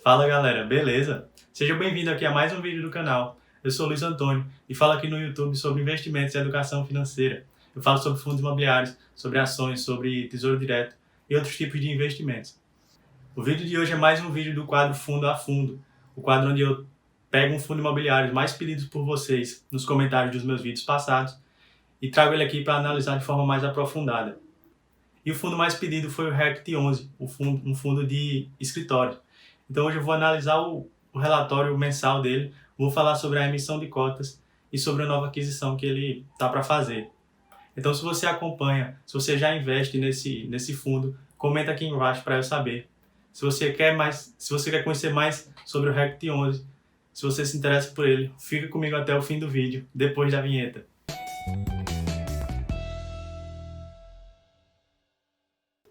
Fala galera, beleza? Seja bem-vindo aqui a mais um vídeo do canal. Eu sou Luiz Antônio e falo aqui no YouTube sobre investimentos e educação financeira. Eu falo sobre fundos imobiliários, sobre ações, sobre tesouro direto e outros tipos de investimentos. O vídeo de hoje é mais um vídeo do quadro Fundo a Fundo, o quadro onde eu pego um fundo imobiliário mais pedido por vocês nos comentários dos meus vídeos passados e trago ele aqui para analisar de forma mais aprofundada. E o fundo mais pedido foi o RECT11, um fundo de escritório. Então hoje eu vou analisar o relatório mensal dele, vou falar sobre a emissão de cotas e sobre a nova aquisição que ele está para fazer. Então se você acompanha, se você já investe nesse fundo, comenta aqui embaixo para eu saber. Se você quer conhecer mais sobre o RECT11, se você se interessa por ele, fica comigo até o fim do vídeo, depois da vinheta.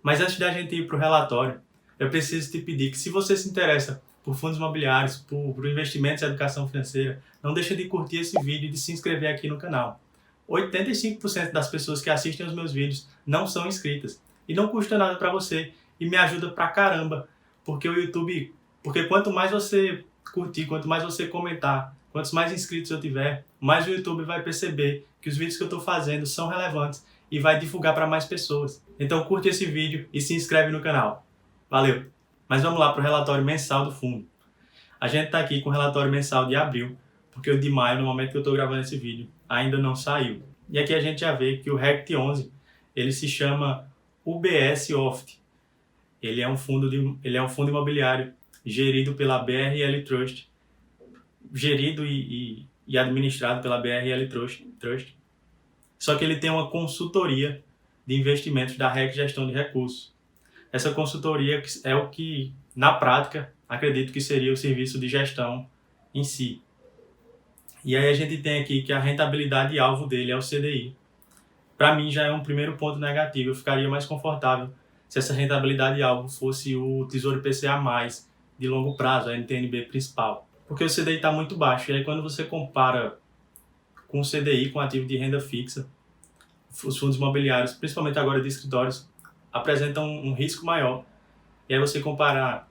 Mas antes da gente ir para o relatório, eu preciso te pedir que se você se interessa por fundos imobiliários, por investimentos e educação financeira, não deixe de curtir esse vídeo e de se inscrever aqui no canal. 85% das pessoas que assistem os meus vídeos não são inscritas. E não custa nada para você e me ajuda pra caramba, porque quanto mais você curtir, quanto mais você comentar, quantos mais inscritos eu tiver, mais o YouTube vai perceber que os vídeos que eu estou fazendo são relevantes e vai divulgar para mais pessoas. Então curte esse vídeo e se inscreve no canal. Valeu! Mas vamos lá para o relatório mensal do fundo. A gente está aqui com o relatório mensal de abril, porque o de maio, no momento que eu estou gravando esse vídeo, ainda não saiu. E aqui a gente já vê que o RECT11, ele se chama UBS Oft. Ele é um fundo imobiliário gerido pela BRL Trust, gerido e administrado pela BRL Trust. Só que ele tem uma consultoria de investimentos da REC Gestão de Recursos. Essa consultoria é o que, na prática, acredito que seria o serviço de gestão em si. E aí a gente tem aqui que a rentabilidade alvo dele é o CDI. Para mim já é um primeiro ponto negativo. Eu ficaria mais confortável se essa rentabilidade alvo fosse o Tesouro IPCA+, de longo prazo, a NTN-B principal. Porque o CDI está muito baixo. E aí quando você compara com o CDI, com ativo de renda fixa, os fundos imobiliários, principalmente agora de escritórios, apresentam um risco maior. E aí você comparar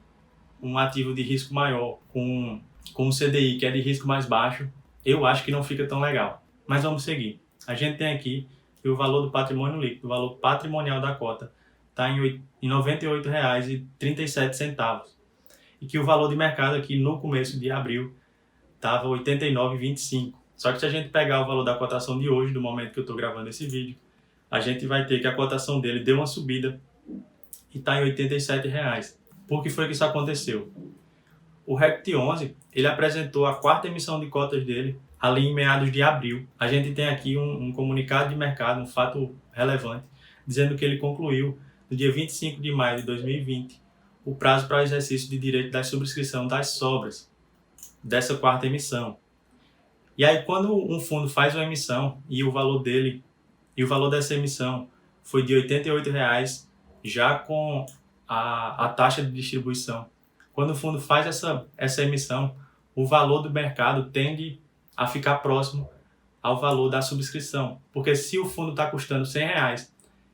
um ativo de risco maior com o CDI, que é de risco mais baixo, eu acho que não fica tão legal. Mas vamos seguir. A gente tem aqui que o valor do patrimônio líquido, o valor patrimonial da cota, está em R$ 98,37. E que o valor de mercado aqui no começo de abril estava R$ 89,25. Só que se a gente pegar o valor da cotação de hoje, do momento que eu estou gravando esse vídeo, a gente vai ter que a cotação dele deu uma subida e está em R$ 87. Por que foi que isso aconteceu? O RECT11, ele apresentou a quarta emissão de cotas dele ali em meados de abril. A gente tem aqui um comunicado de mercado, um fato relevante, dizendo que ele concluiu no dia 25 de maio de 2020 o prazo para o exercício de direito da subscrição das sobras dessa quarta emissão. E aí quando um fundo faz uma emissão e o valor dessa emissão foi de R$ 88, já com a taxa de distribuição. Quando o fundo faz essa emissão, o valor do mercado tende a ficar próximo ao valor da subscrição. Porque se o fundo está custando R$ 100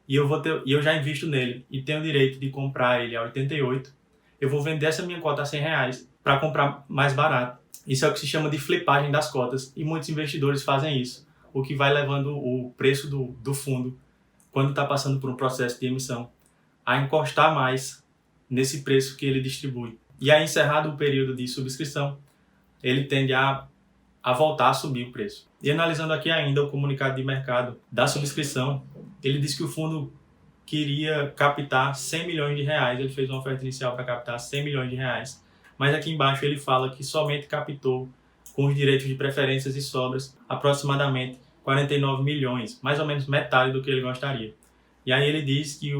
e eu já invisto nele e tenho o direito de comprar ele a 88, eu vou vender essa minha cota a R$ 100 para comprar mais barato. Isso é o que se chama de flipagem das cotas e muitos investidores fazem isso, o que vai levando o preço do fundo, quando está passando por um processo de emissão, a encostar mais nesse preço que ele distribui. E aí, encerrado o período de subscrição, ele tende a voltar a subir o preço. E analisando aqui ainda o comunicado de mercado da subscrição, ele diz que o fundo queria captar R$100 milhões, ele fez uma oferta inicial para captar R$100 milhões, mas aqui embaixo ele fala que somente captou, com os direitos de preferências e sobras, aproximadamente 49 milhões, mais ou menos metade do que ele gostaria. E aí ele diz que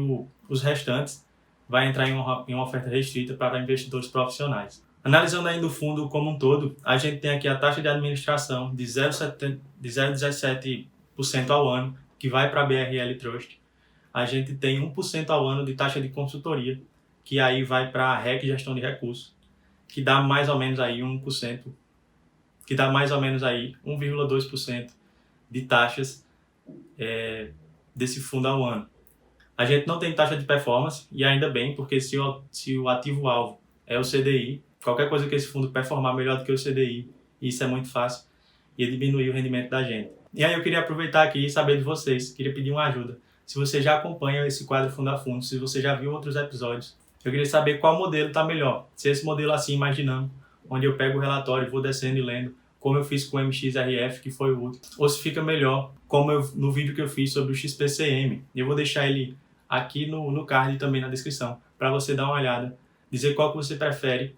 os restantes vai entrar em uma oferta restrita para investidores profissionais. Analisando ainda o fundo como um todo, a gente tem aqui a taxa de administração de 0,17% ao ano, que vai para a BRL Trust. A gente tem 1% ao ano de taxa de consultoria, que aí vai para a REC Gestão de Recursos, que dá mais ou menos aí 1%, que dá mais ou menos aí 1,2% de taxas desse fundo ao ano. A gente não tem taxa de performance, e ainda bem, porque se o ativo-alvo é o CDI, qualquer coisa que esse fundo performar melhor do que o CDI, isso é muito fácil, e diminuir o rendimento da gente. E aí eu queria aproveitar aqui e saber de vocês, queria pedir uma ajuda. Se você já acompanha esse quadro Fundo a Fundo, se você já viu outros episódios, eu queria saber qual modelo está melhor. Se esse modelo assim, imaginando, onde eu pego o relatório e vou descendo e lendo, como eu fiz com o MXRF, que foi o último, ou se fica melhor, como no vídeo que eu fiz sobre o XPCM. Eu vou deixar ele aqui no card e também na descrição, para você dar uma olhada, dizer qual que você prefere,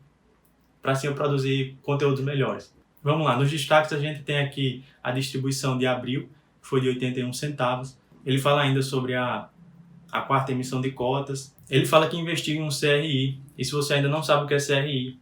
para assim eu produzir conteúdos melhores. Vamos lá, nos destaques a gente tem aqui a distribuição de abril, que foi de 81 centavos. Ele fala ainda sobre a quarta emissão de cotas. Ele fala que investiu em um CRI. E se você ainda não sabe o que é CRI,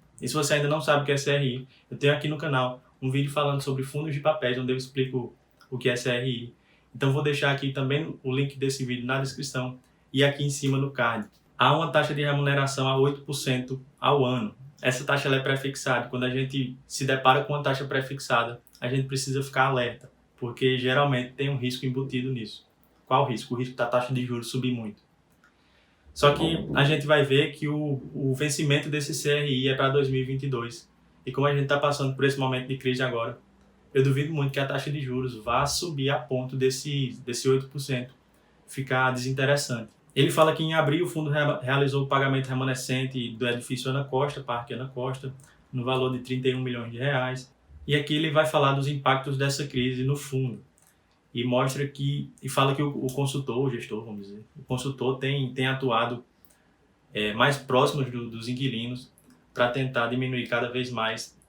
eu tenho aqui no canal um vídeo falando sobre fundos de papéis, onde eu explico o que é CRI. Então vou deixar aqui também o link desse vídeo na descrição e aqui em cima no card. Há uma taxa de remuneração a 8% ao ano. Essa taxa ela é pré-fixada. Quando a gente se depara com uma taxa pré-fixada, a gente precisa ficar alerta, porque geralmente tem um risco embutido nisso. Qual o risco? O risco da taxa de juros subir muito. Só que a gente vai ver que o vencimento desse CRI é para 2022. E como a gente está passando por esse momento de crise agora, eu duvido muito que a taxa de juros vá subir a ponto desse 8% ficar desinteressante. Ele fala que em abril o fundo realizou o pagamento remanescente do edifício Ana Costa, Parque Ana Costa, no valor de 31 milhões de reais. E aqui ele vai falar dos impactos dessa crise no fundo. E mostra que, e fala que o consultor, o gestor, vamos dizer, o consultor tem atuado mais próximo dos inquilinos para tentar diminuir cada vez mais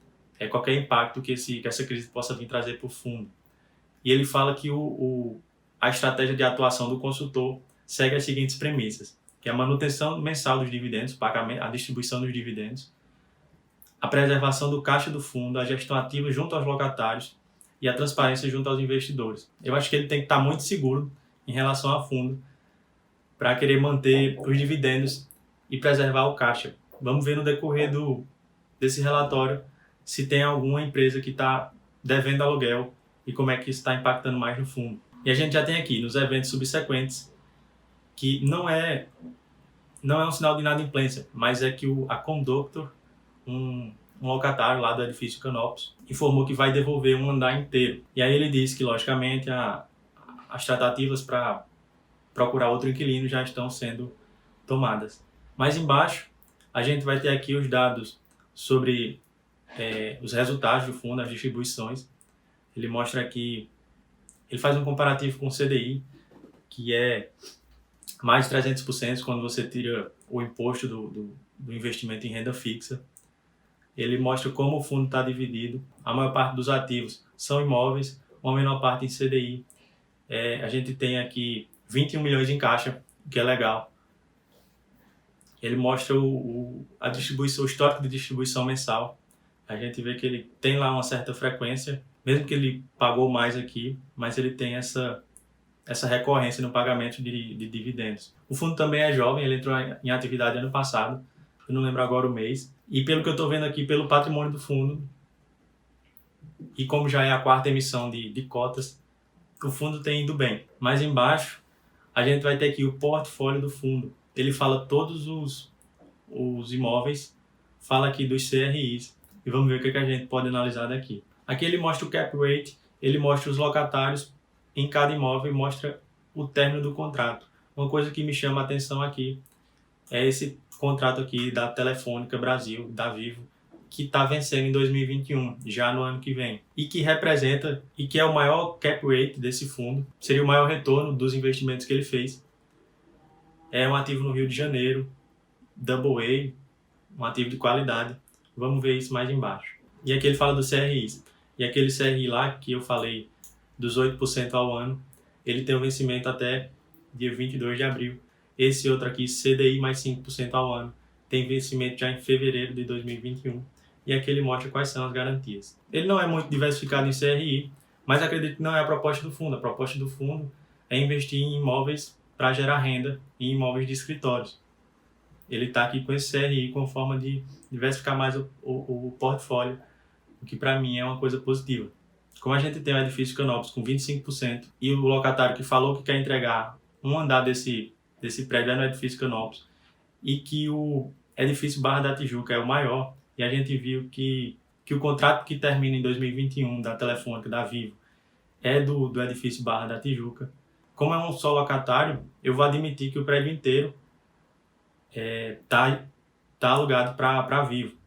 qualquer impacto que essa crise possa vir trazer para o fundo. E ele fala que a estratégia de atuação do consultor segue as seguintes premissas, que é a manutenção mensal dos dividendos, a distribuição dos dividendos, a preservação do caixa do fundo, a gestão ativa junto aos locatários e a transparência junto aos investidores. Eu acho que ele tem que estar muito seguro em relação ao fundo para querer manter os dividendos e preservar o caixa. Vamos ver no decorrer desse relatório se tem alguma empresa que está devendo aluguel e como é que isso está impactando mais no fundo. E a gente já tem aqui nos eventos subsequentes que não é um sinal de inadimplência, mas é que a Conductor, um locatário lá do edifício Canopus, informou que vai devolver um andar inteiro. E aí ele disse que, logicamente, as tratativas para procurar outro inquilino já estão sendo tomadas. Mais embaixo, a gente vai ter aqui os dados sobre os resultados do fundo, as distribuições. Ele mostra aqui, ele faz um comparativo com o CDI, que é mais de 300% quando você tira o imposto do investimento em renda fixa. Ele mostra como o fundo está dividido. A maior parte dos ativos são imóveis, uma menor parte em CDI. A gente tem aqui 21 milhões em caixa, o que é legal. Ele mostra o histórico de distribuição mensal. A gente vê que ele tem lá uma certa frequência, mesmo que ele pagou mais aqui, mas ele tem essa recorrência no pagamento de dividendos. O fundo também é jovem, ele entrou em atividade ano passado, eu não lembro agora o mês, e pelo que eu estou vendo aqui, pelo patrimônio do fundo, e como já é a quarta emissão de cotas, o fundo tem ido bem. Mais embaixo, a gente vai ter aqui o portfólio do fundo. Ele fala todos os imóveis, fala aqui dos CRIs, e vamos ver o que a gente pode analisar daqui. Aqui ele mostra o cap rate, ele mostra os locatários em cada imóvel e mostra o término do contrato. Uma coisa que me chama a atenção aqui é esse contrato aqui da Telefônica Brasil, da Vivo, que está vencendo em 2021, já no ano que vem, e que representa, e que é o maior cap rate desse fundo, seria o maior retorno dos investimentos que ele fez. É um ativo no Rio de Janeiro, AA, um ativo de qualidade. Vamos ver isso mais embaixo. E aqui ele fala do CRIs. E aquele CRI lá que eu falei dos 8% ao ano, ele tem um vencimento até dia 22 de abril. Esse outro aqui, CDI mais 5% ao ano, tem vencimento já em fevereiro de 2021. E aqui ele mostra quais são as garantias. Ele não é muito diversificado em CRI, mas acredito que não é a proposta do fundo. A proposta do fundo é investir em imóveis para gerar renda em imóveis de escritórios. Ele está aqui com esse CRI com forma de diversificar mais o portfólio, o que para mim é uma coisa positiva. Como a gente tem o edifício Canopus com 25% e o locatário que falou que quer entregar um andar desse prédio é no edifício Canopus e que o edifício Barra da Tijuca é o maior, e a gente viu que o contrato que termina em 2021 da Telefônica, da Vivo, é do edifício Barra da Tijuca. Como é um só locatário, eu vou admitir que o prédio inteiro tá alugado para Vivo.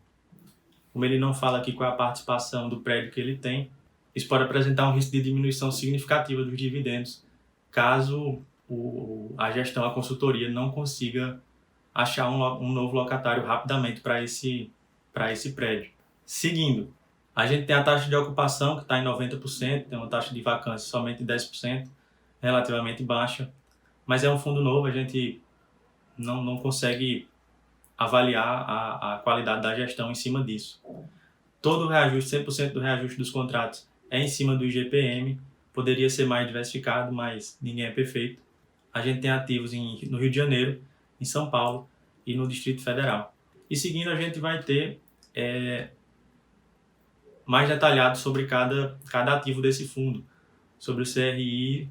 Como ele não fala aqui qual é a participação do prédio que ele tem, isso pode apresentar um risco de diminuição significativa dos dividendos, caso a gestão, a consultoria, não consiga achar um novo locatário rapidamente para esse prédio. Seguindo, a gente tem a taxa de ocupação que está em 90%, tem uma taxa de vacância somente de 10%, relativamente baixa, mas é um fundo novo, a gente não consegue avaliar a qualidade da gestão em cima disso. Todo o reajuste, 100% do reajuste dos contratos é em cima do IGPM, poderia ser mais diversificado, mas ninguém é perfeito. A gente tem ativos no Rio de Janeiro, em São Paulo e no Distrito Federal. E seguindo, a gente vai ter mais detalhado sobre cada ativo desse fundo, sobre o CRI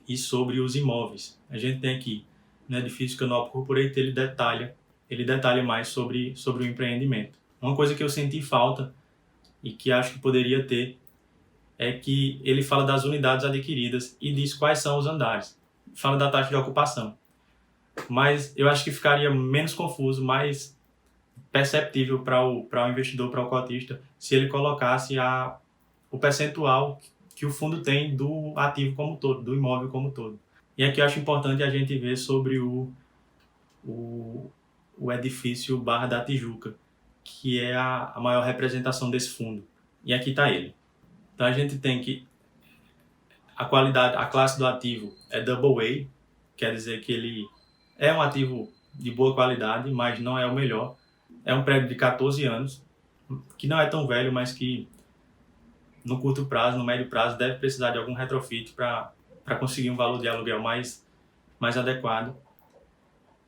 e sobre os imóveis. A gente tem aqui no edifício Canop Corporate, ele detalha mais sobre o empreendimento. Uma coisa que eu senti falta e que acho que poderia ter é que ele fala das unidades adquiridas e diz quais são os andares. Fala da taxa de ocupação. Mas eu acho que ficaria menos confuso, mais perceptível para o investidor, para o cotista, se ele colocasse o percentual que o fundo tem do ativo como um todo, do imóvel como um todo. E aqui eu acho importante a gente ver sobre o edifício Barra da Tijuca, que é a maior representação desse fundo. E aqui está ele. Então a gente tem que a classe do ativo é Double A, quer dizer que ele é um ativo de boa qualidade, mas não é o melhor. É um prédio de 14 anos, que não é tão velho, mas que no curto prazo, no médio prazo, deve precisar de algum retrofit para conseguir um valor de aluguel mais adequado.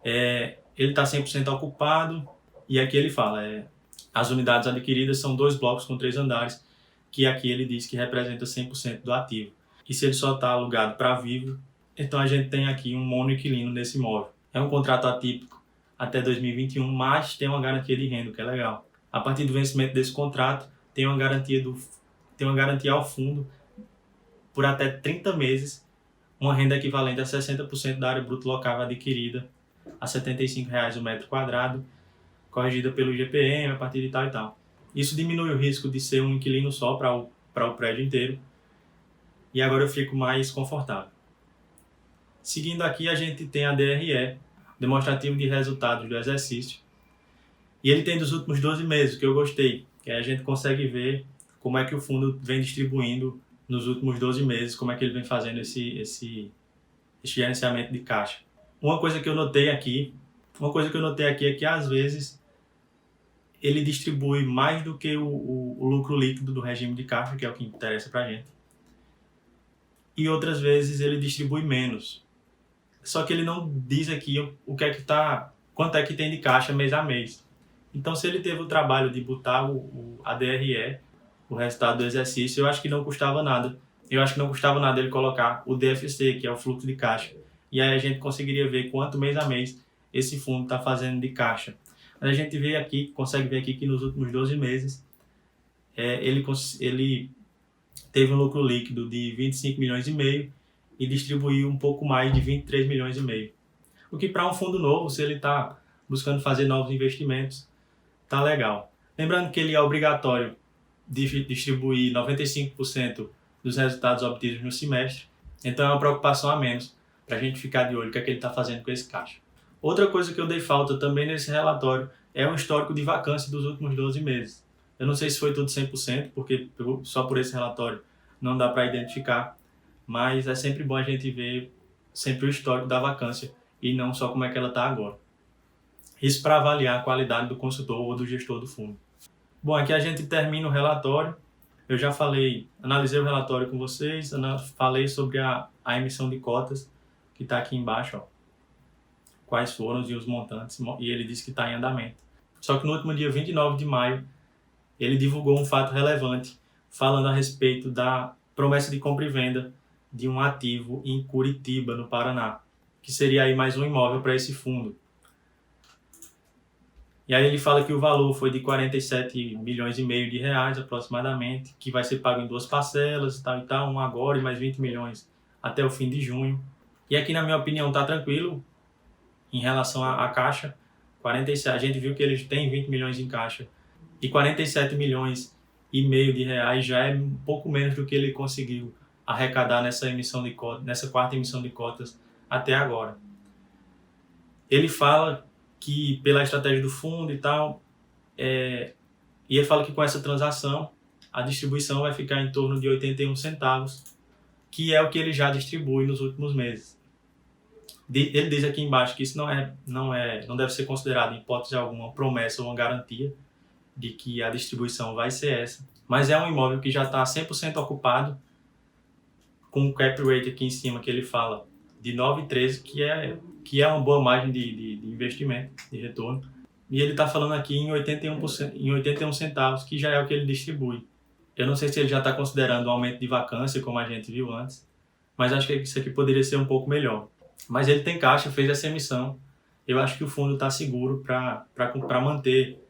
Ele está 100% ocupado, e aqui ele fala, as unidades adquiridas são 2 blocos com 3 andares, que aqui ele diz que representa 100% do ativo. E se ele só está alugado para Vivo, então a gente tem aqui um monoinquilino nesse imóvel. É um contrato atípico até 2021, mas tem uma garantia de renda, que é legal. A partir do vencimento desse contrato, tem uma garantia ao fundo por até 30 meses, uma renda equivalente a 60% da área bruta locável adquirida a R$ 75,00 o metro quadrado, corrigida pelo IGPM a partir de tal e tal. Isso diminui o risco de ser um inquilino só para o prédio inteiro, e agora eu fico mais confortável. Seguindo aqui, a gente tem a DRE, Demonstrativo de Resultados do Exercício, e ele tem dos últimos 12 meses, que eu gostei, que aí a gente consegue ver como é que o fundo vem distribuindo nos últimos 12 meses, como é que ele vem fazendo esse gerenciamento de caixa. Uma coisa que eu notei aqui é que às vezes ele distribui mais do que o lucro líquido do regime de caixa, que é o que interessa pra gente. E outras vezes ele distribui menos. Só que ele não diz aqui quanto é que tem de caixa mês a mês. Então, se ele teve o trabalho de botar a DRE, o resultado do exercício, eu acho que não custava nada. Eu acho que não custava nada ele colocar o DFC, que é o fluxo de caixa. E aí a gente conseguiria ver quanto mês a mês esse fundo está fazendo de caixa. Mas a gente consegue ver aqui que nos últimos 12 meses ele teve um lucro líquido de 25 milhões e meio e distribuiu um pouco mais de 23 milhões e meio. O que para um fundo novo, se ele está buscando fazer novos investimentos, tá legal. Lembrando que ele é obrigatório distribuir 95% dos resultados obtidos no semestre, então é uma preocupação a menos para a gente ficar de olho o que é que ele está fazendo com esse caixa. Outra coisa que eu dei falta também nesse relatório é um histórico de vacância dos últimos 12 meses. Eu não sei se foi tudo 100%, porque só por esse relatório não dá para identificar, mas é sempre bom a gente ver sempre o histórico da vacância e não só como é que ela está agora. Isso para avaliar a qualidade do consultor ou do gestor do fundo. Bom, aqui a gente termina o relatório. Eu já analisei o relatório com vocês, falei sobre a emissão de cotas, que está aqui embaixo, ó, quais foram e os montantes, e ele disse que está em andamento. Só que no último dia 29 de maio, ele divulgou um fato relevante, falando a respeito da promessa de compra e venda de um ativo em Curitiba, no Paraná, que seria aí mais um imóvel para esse fundo. E aí ele fala que o valor foi de 47 milhões e meio de reais aproximadamente, que vai ser pago em 2 parcelas e tal, um agora e mais 20 milhões até o fim de junho. E aqui, na minha opinião, tá tranquilo em relação à caixa. 47, a gente viu que eles têm 20 milhões em caixa e 47 milhões e meio de reais já é um pouco menos do que ele conseguiu arrecadar nessa emissão de cotas, nessa quarta emissão de cotas até agora. Ele fala que pela estratégia do fundo e tal, e ele fala que com essa transação a distribuição vai ficar em torno de 81 centavos, que é o que ele já distribui nos últimos meses. Ele diz aqui embaixo que isso não deve ser considerado, em hipótese alguma, uma promessa ou uma garantia de que a distribuição vai ser essa, mas é um imóvel que já está 100% ocupado, com um cap rate aqui em cima que ele fala de 9,13, que é uma boa margem de investimento, de retorno. E ele está falando aqui em 81%, em 81 centavos, que já é o que ele distribui. Eu não sei se ele já está considerando um aumento de vacância, como a gente viu antes, mas acho que isso aqui poderia ser um pouco melhor. Mas ele tem caixa, fez essa emissão. Eu acho que o fundo está seguro para manter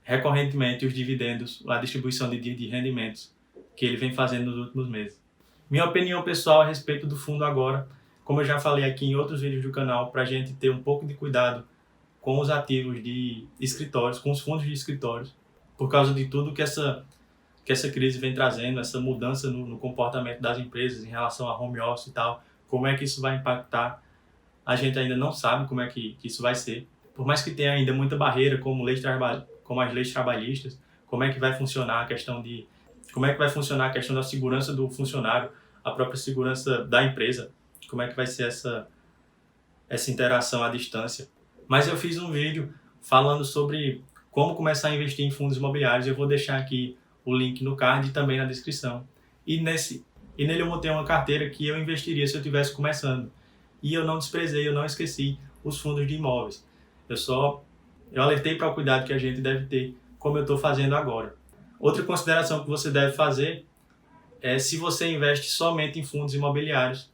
recorrentemente os dividendos, a distribuição de rendimentos que ele vem fazendo nos últimos meses. Minha opinião pessoal a respeito do fundo agora, como eu já falei aqui em outros vídeos do canal, para a gente ter um pouco de cuidado com os ativos de escritórios, com os fundos de escritórios, por causa de tudo que essa crise vem trazendo, essa mudança no comportamento das empresas em relação a home office e tal, como é que isso vai impactar, a gente ainda não sabe como é que isso vai ser. Por mais que tenha ainda muita barreira, como as leis trabalhistas, como é que vai funcionar a questão da segurança do funcionário, a própria segurança da empresa, como é que vai ser essa interação à distância. Mas eu fiz um vídeo falando sobre como começar a investir em fundos imobiliários. Eu vou deixar aqui o link no card e também na descrição. E nele eu montei uma carteira que eu investiria se eu estivesse começando. E eu não desprezei, eu não esqueci os fundos de imóveis. Eu alertei para o cuidado que a gente deve ter, como eu estou fazendo agora. Outra consideração que você deve fazer é se você investe somente em fundos imobiliários.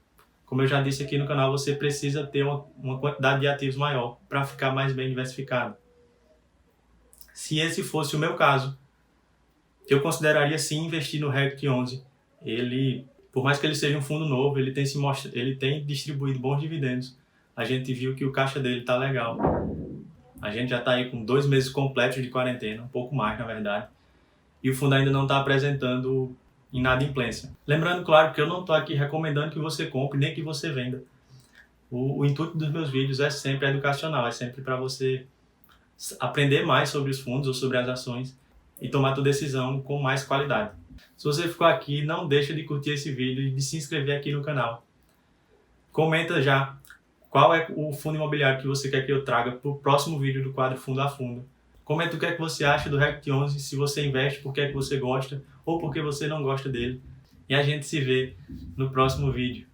Como eu já disse aqui no canal, você precisa ter uma quantidade de ativos maior para ficar mais bem diversificado. Se esse fosse o meu caso, eu consideraria sim investir no RECT 11. Por mais que ele seja um fundo novo, ele tem distribuído bons dividendos. A gente viu que o caixa dele está legal. A gente já está aí com 2 meses completos de quarentena, um pouco mais na verdade. E o fundo ainda não está apresentando inadimplência. Lembrando, claro, que eu não estou aqui recomendando que você compre, nem que você venda. O intuito dos meus vídeos é sempre educacional, é sempre para você aprender mais sobre os fundos ou sobre as ações e tomar sua decisão com mais qualidade. Se você ficou aqui, não deixa de curtir esse vídeo e de se inscrever aqui no canal. Comenta já qual é o fundo imobiliário que você quer que eu traga para o próximo vídeo do quadro Fundo a Fundo. Comenta o que é que você acha do RECT 11, se você investe, por que é que você gosta ou por que você não gosta dele. E a gente se vê no próximo vídeo.